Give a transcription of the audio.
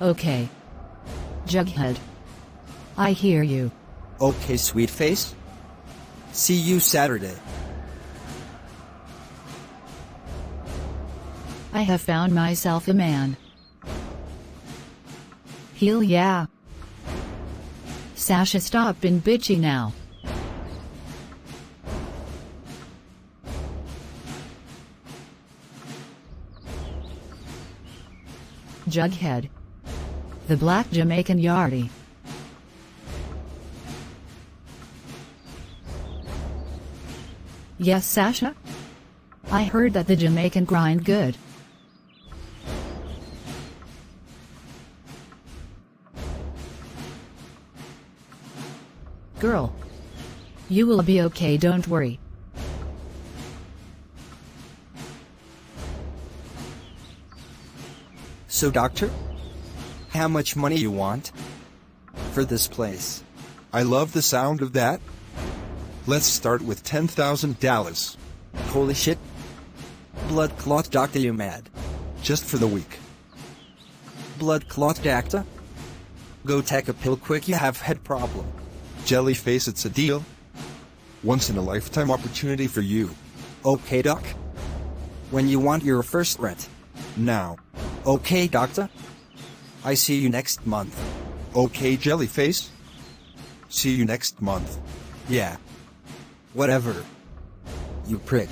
Okay. Jughead. I hear you. Okay, sweet face. See you Saturday. I have found myself a man. Hell yeah. Sasha, stop being bitchy now. Jughead. The black Jamaican yardie. Yes, Sasha? I heard that the Jamaican grind good. Girl. You will be okay, don't worry. So doctor? How much money you want? For this place? I love the sound of that. Let's start with $10,000. Holy shit. Blood clot doctor, you mad? Just for the week. Blood clot doctor? Go take a pill quick, you have head problem. Jellyface, it's a deal. Once in a lifetime opportunity for you. Okay, doc. When you want your first rent? Now. Okay, doctor. I see you next month. Okay, Jellyface. See you next month. Yeah. Whatever. You prick.